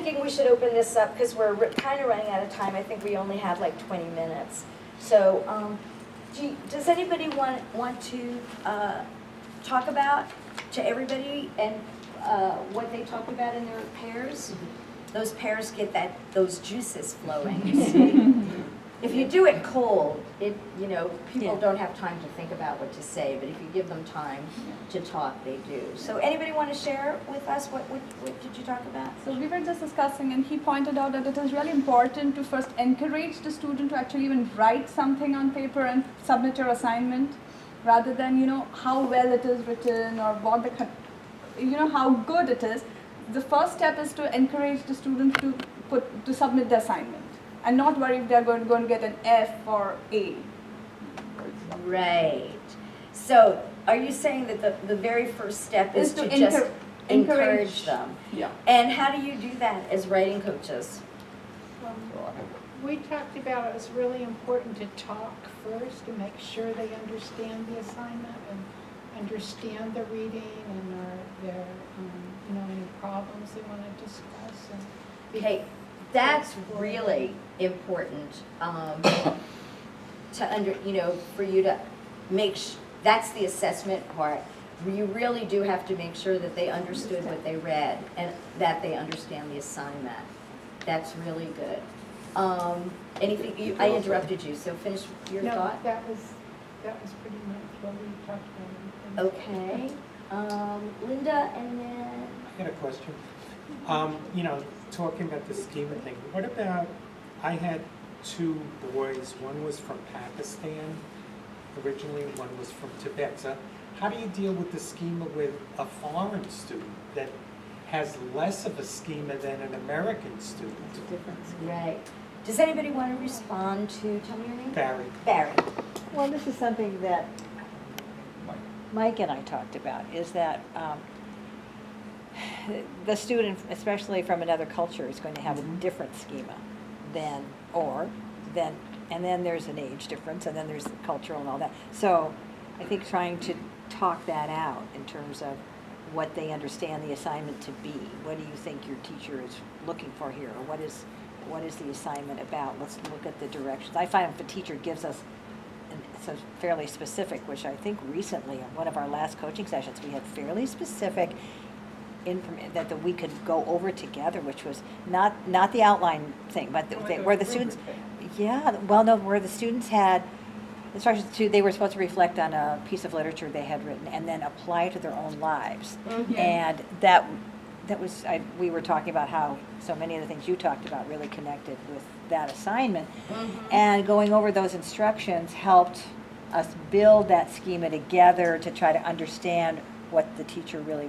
thinking we should open this up because we're kind of running out of time. I think we only have like 20 minutes. So does anybody want to talk about to everybody and what they talk about in their pairs? Those pairs get those juices flowing. If you do it cold, people don't have time to think about what to say, but if you give them time to talk, they do. So anybody want to share with us what did you talk about? So we were just discussing, and he pointed out that it is really important to first encourage the student to actually even write something on paper and submit your assignment, rather than how well it is written or what how good it is. The first step is to encourage the student to submit the assignment, and not worry if they're going to get an F or A. Right. So are you saying that the very first step is to just encourage them? Yeah. And how do you do that as writing coaches? We talked about it was really important to talk first to make sure they understand the assignment and understand the reading and their any problems they want to discuss. Okay, that's really important for you to make. That's the assessment part. You really do have to make sure that they understood what they read and that they understand the assignment. That's really good. Anything? I interrupted you, so finish your thought. That was pretty much what we talked about. Okay, Linda, and then I had a question. Talking about the schema thing, what about, I had two boys, one was from Pakistan originally, one was from Tibet. So how do you deal with the schema with a foreign student that has less of a schema than an American student? right. Does anybody want to respond to, tell me your name? Barry. Barry. Well, this is something that Mike and I talked about, is that the student, especially from another culture, is going to have a different schema and then there's an age difference, and then there's the cultural and all that. So I think trying to talk that out in terms of what they understand the assignment to be. What do you think your teacher is looking for here? Or what is the assignment about? Let's look at the directions. I find if a teacher gives us so fairly specific, which I think recently in one of our last coaching sessions we had fairly specific information that we could go over together, which was not the outline thing, but where the students, where the students had instructions they were supposed to reflect on a piece of literature they had written and then apply it to their own lives. Mm-hmm. And that was, we were talking about how so many of the things you talked about really connected with that assignment. Mm-hmm. And going over those instructions helped us build that schema together to try to understand what the teacher really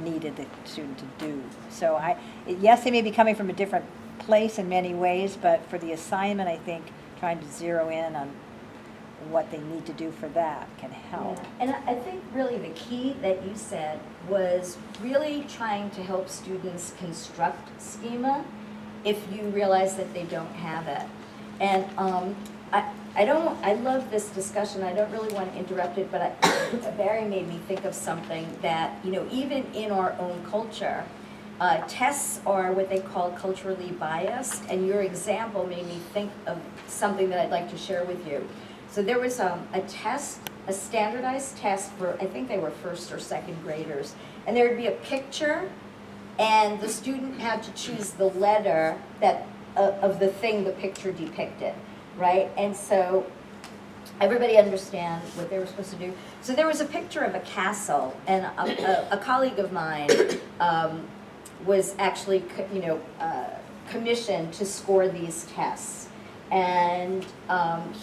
needed the student to do. So yes, they may be coming from a different place in many ways, but for the assignment, I think trying to zero in on what they need to do for that can help. Yeah. And I think really the key that you said was really trying to help students construct schema if you realize that they don't have it. And I love this discussion. I don't really want to interrupt it, but Barry made me think of something that, even in our own culture, tests are what they call culturally biased, and your example made me think of something that I'd like to share with you. So there was a test, a standardized test for, I think they were first or second graders, and there would be a picture, and the student had to choose the letter of the thing the picture depicted, right? And so everybody understand what they were supposed to do. So there was a picture of a castle, and a colleague of mine was actually, commissioned to score these tests. And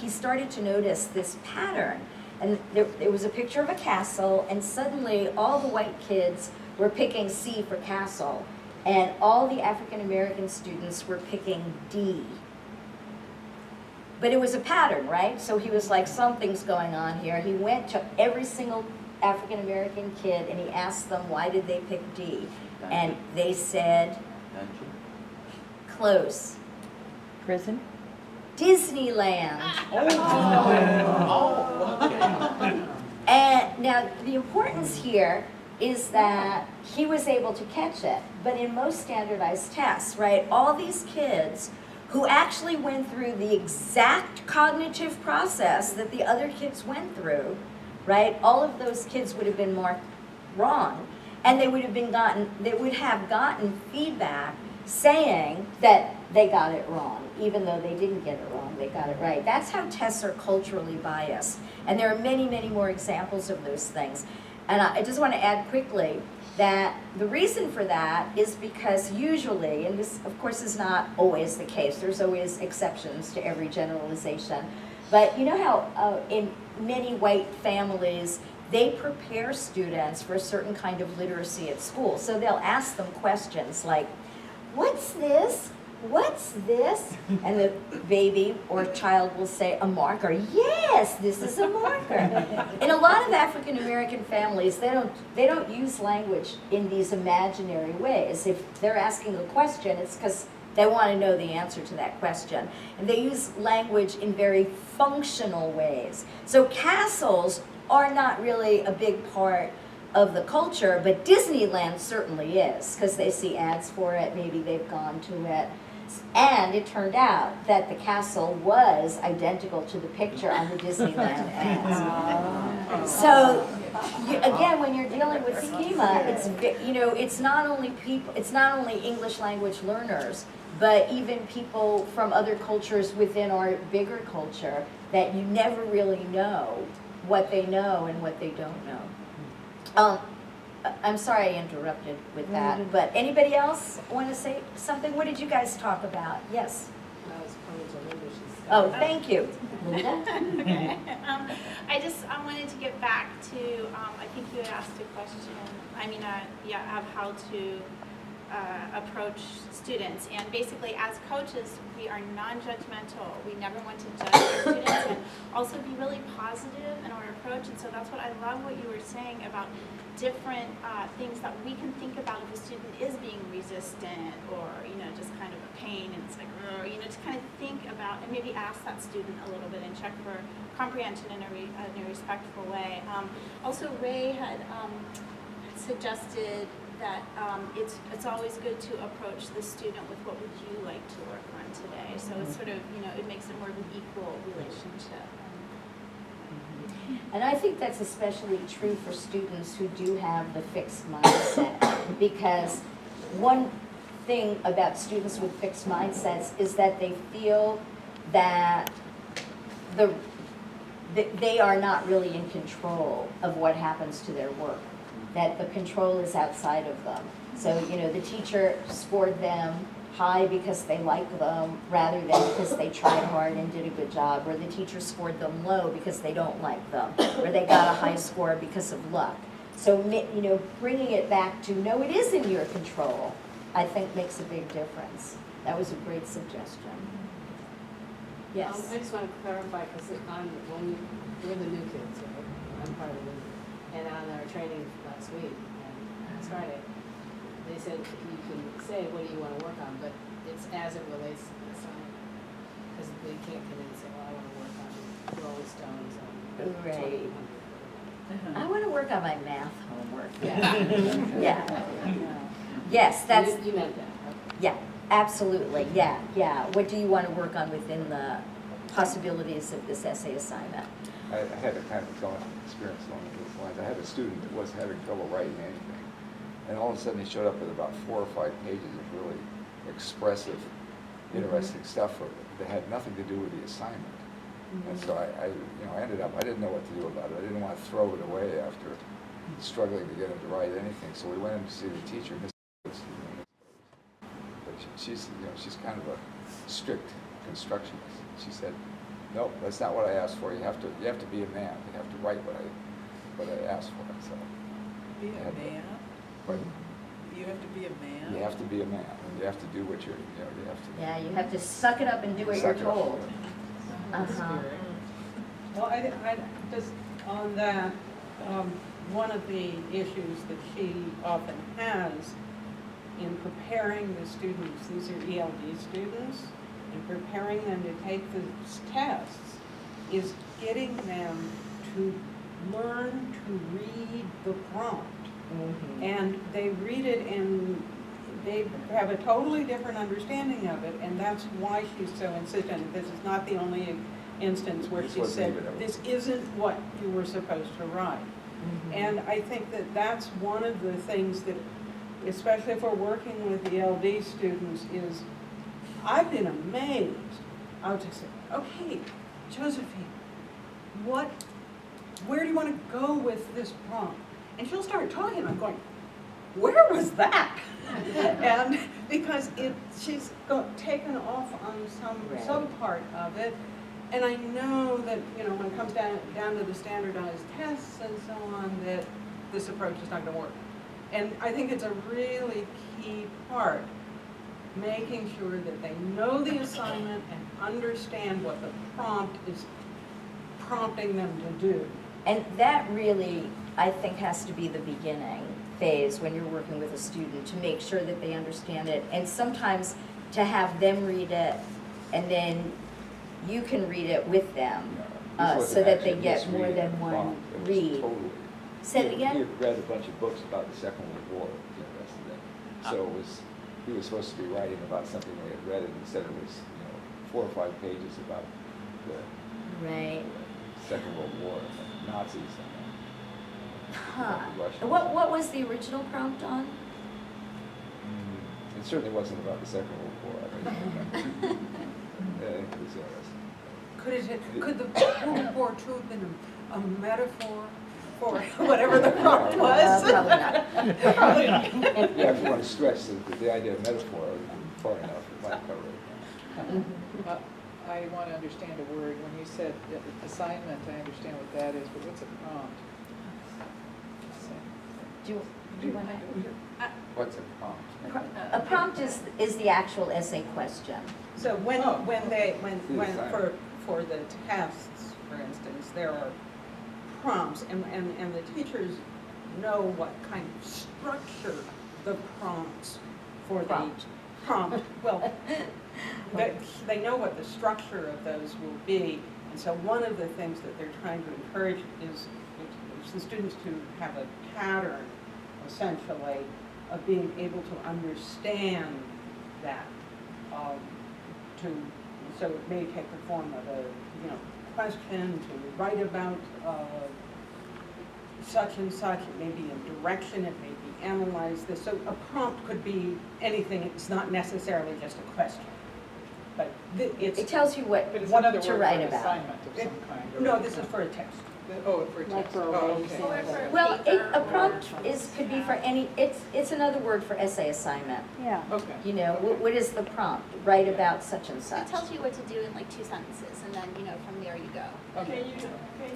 he started to notice this pattern. And there was a picture of a castle, and suddenly all the white kids were picking C for castle, and all the African American students were picking D. But it was a pattern, right? So he was like, something's going on here. He went to every single African American kid and he asked them, why did they pick D? Dungeon. And they said, Dungeon. Close. Prison? Disneyland. Oh, okay. And now the importance here is that he was able to catch it. But in most standardized tests, right, all these kids who actually went through the exact cognitive process that the other kids went through, right, all of those kids would have been marked wrong. And they would have gotten feedback saying that they got it wrong, even though they didn't get it wrong, they got it right. That's how tests are culturally biased. And there are many, many more examples of those things. And I just want to add quickly that the reason for that is because usually, and this of course is not always the case, there's always exceptions to every generalization, but you know how in many white families, they prepare students for a certain kind of literacy at school. So they'll ask them questions like, what's this? What's this? And the baby or child will say, a marker. Yes, this is a marker. In a lot of African American families, they don't use language in these imaginary ways. If they're asking a question, it's because they want to know the answer to that question. And they use language in very functional ways. So castles are not really a big part of the culture, but Disneyland certainly is, because they see ads for it, maybe they've gone to it. And it turned out that the castle was identical to the picture on the Disneyland ads. So, again, when you're dealing with schema, it's not only English language learners, but even people from other cultures within our bigger culture that you never really know what they know and what they don't know. I'm sorry I interrupted with that, but anybody else want to say something? What did you guys talk about? Yes. I was pointing to Linda. She's Oh, thank you. Linda? Okay. I wanted to get back to, I think you had asked a question, of how to approach students. And basically, as coaches, we are non-judgmental. We never want to judge our students, and also be really positive in our approach. And so that's what I love what you were saying about different things that we can think about if a student is being resistant or, just kind of a pain, and it's like, to kind of think about and maybe ask that student a little bit and check for comprehension in a respectful way. Also, Ray had suggested that it's always good to approach the student with what would you like to work on today. So it's sort of, it makes it more of an equal relationship. And I think that's especially true for students who do have the fixed mindset, because one thing about students with fixed mindsets is that they feel that they are not really in control of what happens to their work, that the control is outside of them. So, the teacher scored them high because they like them rather than because they tried hard and did a good job, or the teacher scored them low because they don't like them, or they got a high score because of luck. So, bringing it back to, no, it is in your control, I think makes a big difference. That was a great suggestion. Yes? I just want to clarify, because we're the new kids, right? I'm part of it. And on our training last week, last Friday, they said you can say, what do you want to work on, but it's as it relates to the assignment. Because they can't come in and say, well, I want to work on Rolling Stones on Right. 2000. I want to work on my math homework. Yeah. Yeah. Yes, that's, You meant that, okay. yeah, absolutely, yeah. What do you want to work on within the possibilities of this essay assignment? I had a kind of experience along those lines. I had a student that was having trouble writing anything, and all of a sudden he showed up with about 4 or 5 pages of really expressive, interesting stuff that had nothing to do with the assignment. And so I ended up, I didn't know what to do about it. I didn't want to throw it away after struggling to get him to write anything. So we went in to see the teacher, Miss Rose, but she's kind of a strict constructionist. She said, "Nope, that's not what I asked for. You have to be a man. You have to write what I asked for." So Be a man? but You have to be a man? you have to be a man. You have to do what you have to. Yeah, you have to suck it up and do what you're Suck it up. told. Uh-huh. Well, I just on that, one of the issues that she often has in preparing the students, these are ELD students, and preparing them to take the tests is getting them to learn to read the prompt. And they read it and they have a totally different understanding of it, and that's why she's so insistent. This is not the only instance where This she wasn't said, even a- this isn't what you were supposed to write. And I think that that's one of the things that, especially if we're working with the LD students, is I've been amazed. I'll just say, okay, Josephine, where do you want to go with this prompt? And she'll start talking, I'm going, where was that? And because she's taken off on some Right. subpart of it, and I know that, when it comes down to the standardized tests and so on, that this approach is not going to work. And I think it's a really key part, making sure that they know the assignment and understand what the prompt is prompting them to do. And that really, I think, has to be the beginning phase when you're working with a student, to make sure that they understand it. And sometimes to have them read it, and then you can read it with them, This so wasn't that they actually get more misreading than the one prompt. It was read. totally- Say it He again? had read a bunch of books about the Second World War, was interested in. So he was supposed to be writing about something they had read, and instead it was, 4 or 5 pages about the Right. Second World War, and the Nazis Huh. the Russians. And what was the original prompt on? It certainly wasn't about the Second World War. I mean, it was Could the World War II have been a metaphor for whatever the prompt was? Probably not. Probably not. yeah, if you want to stretch the idea of metaphor far enough, it might cover it. I want to understand a word. When you said assignment, I understand what that is, but what's a prompt? Do you want to? What's a prompt? A prompt is the actual essay question. So when Yes, for the tests, for instance, there are prompts, and the teachers know what kind of structure the prompts for the prompt, well, they know what the structure of those will be, and so one of the things that they're trying to encourage is the students to have a pattern, essentially, of being able to understand that. So it may take the form of a question, to write about such and such. It may be a direction. It may be analyze this. So a prompt could be anything. It's not necessarily just a question, but It tells you what But it's another to word for write an about. assignment of some kind. or- no. This is for a test. Oh, for a Like test. for a Oh, writing okay. exam. Or for a Well, paper a or- prompt could be for any. It's another word for essay assignment. Yeah. Okay. What is the prompt? Write about such and such. It tells you what to do in like 2 sentences, and then from there you go. Okay. Can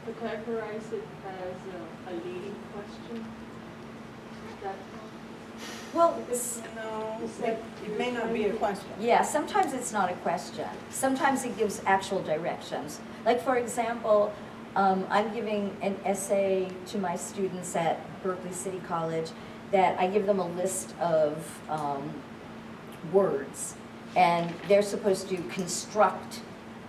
you categorize it as a leading question? That Well, No, it may not be a question. yeah, sometimes it's not a question. Sometimes it gives actual directions. Like, for example, I'm giving an essay to my students at Berkeley City College that I give them a list of words, and they're supposed to construct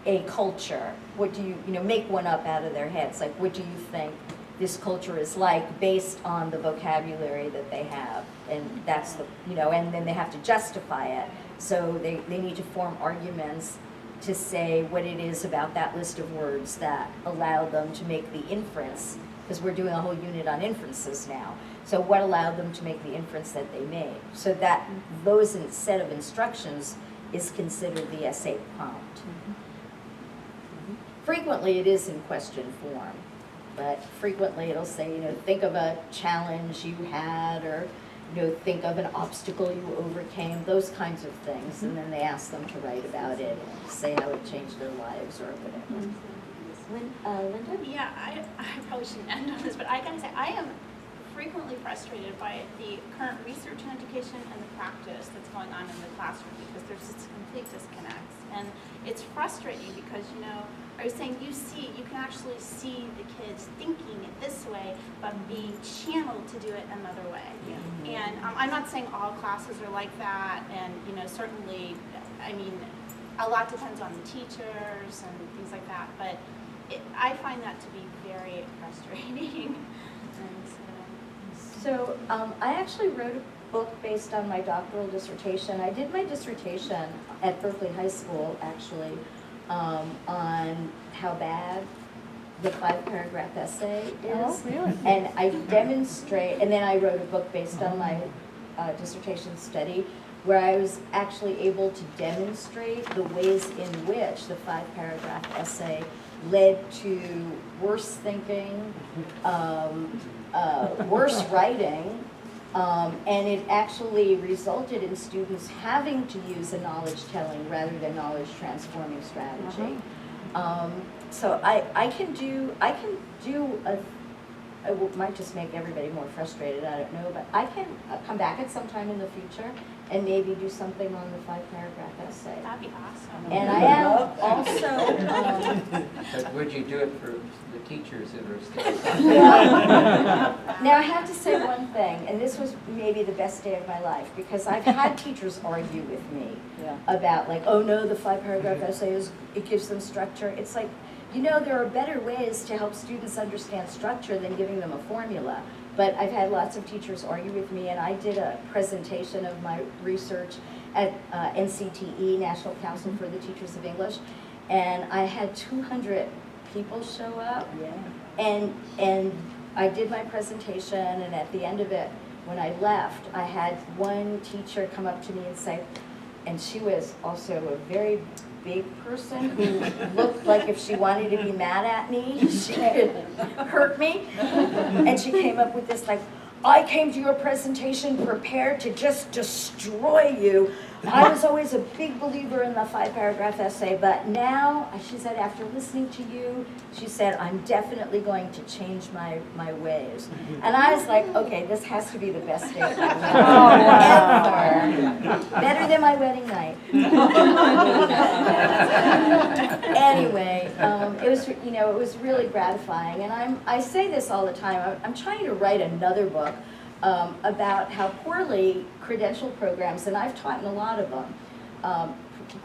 a culture. What do you make one up out of their heads? Like, what do you think this culture is like based on the vocabulary that they have? And that's and then they have to justify it. So they need to form arguments to say what it is about that list of words that allowed them to make the inference, because we're doing a whole unit on inferences now. So what allowed them to make the inference that they made? So that those set of instructions is considered the essay prompt. Frequently it is in question form, but frequently it'll say, think of a challenge you had, or think of an obstacle you overcame, those kinds of things. And then they ask them to write about it, and say how it changed their lives or whatever. Linda? Yeah, I probably shouldn't end on this, but I gotta say, I am frequently frustrated by the current research in education and the practice that's going on in the classroom, because there's this complete disconnect. And it's frustrating because, I was saying you can actually see the kids thinking it this way, but being channeled to do it another way. Yeah. And I'm not saying all classes are like that, and certainly, a lot depends on the teachers and things like that, but I find that to be very frustrating. And So I actually wrote a book based on my doctoral dissertation. I did my dissertation at Berkeley High School, actually, on how bad the 5-paragraph essay is. Oh, really? And I demonstrate, and then I wrote a book based on my dissertation study, where I was actually able to demonstrate the ways in which the 5-paragraph essay led to worse thinking, worse writing, and it actually resulted in students having to use a knowledge-telling rather than knowledge-transforming strategy. So I can do it might just make everybody more frustrated, I don't know, but I can come back at some time in the future and maybe do something on the 5-paragraph essay. That'd be awesome. And I am also, But would you do it for the teachers that are still? now I have to say one thing, and this was maybe the best day of my life, because I've had teachers argue with me about like, oh no, the 5-paragraph essay it gives them structure. It's like, you know, there are better ways to help students understand structure than giving them a formula. But I've had lots of teachers argue with me, and I did a presentation of my research at NCTE, National Council for the Teachers of English, and I had 200 people show up. Yeah. And I did my presentation, and at the end of it, when I left, I had one teacher come up to me and say, and she was also a very big person who looked like if she wanted to be mad at me, she could hurt me. And she came up with this like, I came to your presentation prepared to just destroy you. I was always a big believer in the 5-paragraph essay, but now, she said, after listening to you, she said, I'm definitely going to change my ways. And I was like, okay, this has to be the best day of my life ever. Better than my wedding night. Anyway, it was, you know, it was really gratifying, and I say this all the time. I'm trying to write another book about how poorly credential programs, and I've taught in a lot of them,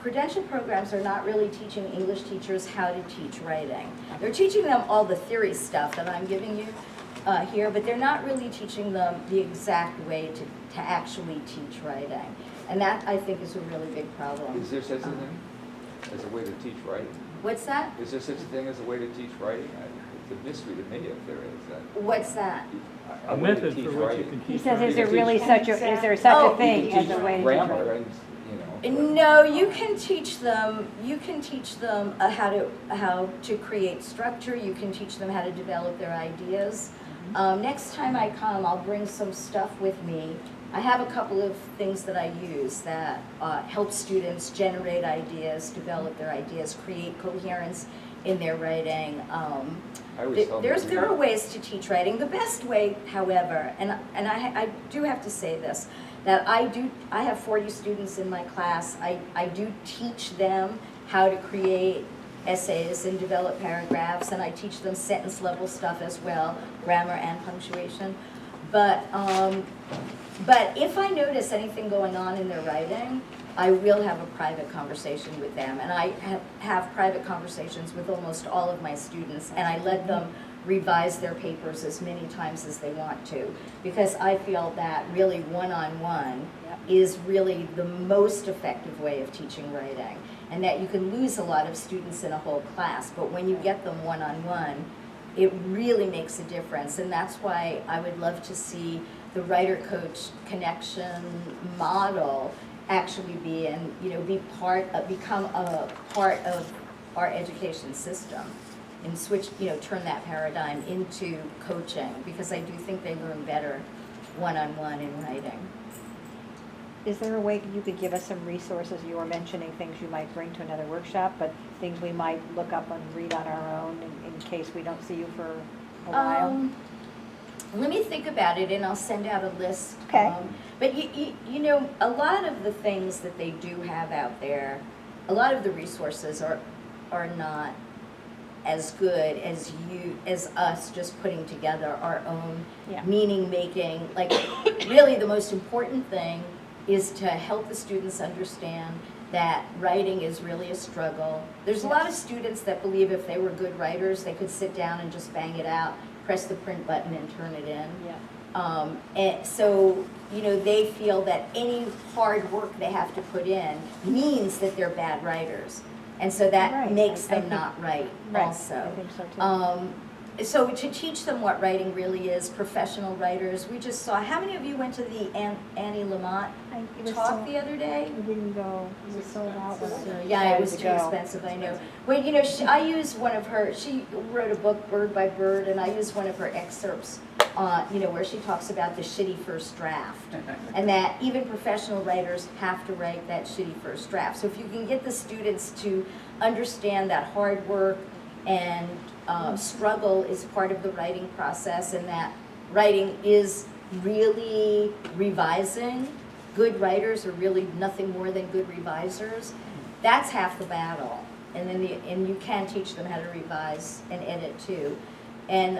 credential programs are not really teaching English teachers how to teach writing. They're teaching them all the theory stuff that I'm giving you here, but they're not really teaching them the exact way to actually teach writing. And that, I think, is a really big problem. Is there such a thing as a way to teach writing? What's that? Is there such a thing as a way to teach writing? It's a mystery to me if there is. What's that? A way to teach writing. He says, is there really teach such a, is there such Oh, a thing as a way to teach grammar writing? and, you know. No, you can teach them. You can teach them how to create structure. You can teach them how to develop their ideas. Next time I come, I'll bring some stuff with me. I have a couple of things that I use that help students generate ideas, develop their ideas, create coherence in their writing. There are ways to teach writing. The best way, however, and I do have to say this, that I have 40 students in my class. I do teach them how to create essays and develop paragraphs, and I teach them sentence level stuff as well, grammar and punctuation. But if I notice anything going on in their writing, I will have a private conversation with them. And I have private conversations with almost all of my students, and I let them revise their papers as many times as they want to, because I feel that really one-on-one is really the most effective way of teaching writing, and that you can lose a lot of students in a whole class, but when you get them one-on-one, it really makes a difference. And that's why I would love to see the writer-coach connection model actually become a part of our education system, and turn that paradigm into coaching, because I do think they learn better one-on-one in writing. Is there a way you could give us some resources? You were mentioning things you might bring to another workshop, but things we might look up and read on our own in case we don't see you for a while? Let me think about it, and I'll send out a list. Okay. But you know, a lot of the things that they do have out there, a lot of the resources are not as good as us just putting together our own meaning making. Like, really the most important thing is to help the students understand that writing is really a struggle. There's a lot of students that believe if they were good writers, they could sit down and just bang it out, press the print button and turn it in. And so, you know, they feel that any hard work they have to put in means that they're bad writers. And so that Right. makes I them think- not write Right, also. I think so too. So to teach them what writing really is, professional writers, we just saw, how many of you went to the Annie Lamott It was talk so- the other day? We didn't go, it was sold out. when So, we yeah, it was decided too to go. expensive, I know. Well, you know, I used one of her, she wrote a book, Bird by Bird, and I used one of her excerpts, you know, where she talks about the shitty first draft. And that even professional writers have to write that shitty first draft. So if you can get the students to understand that hard work and struggle is part of the writing process, and that writing is really revising. Good writers are really nothing more than good revisers. That's half the battle. And then and you can teach them how to revise and edit too. And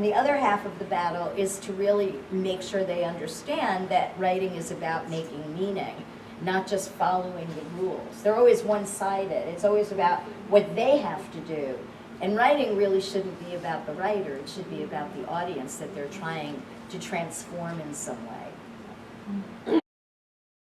the other half of the battle is to really make sure they understand that writing is about making meaning, not just following the rules. They're always one-sided. It's always about what they have to do. And writing really shouldn't be about the writer. It should be about the audience that they're trying to transform in some way.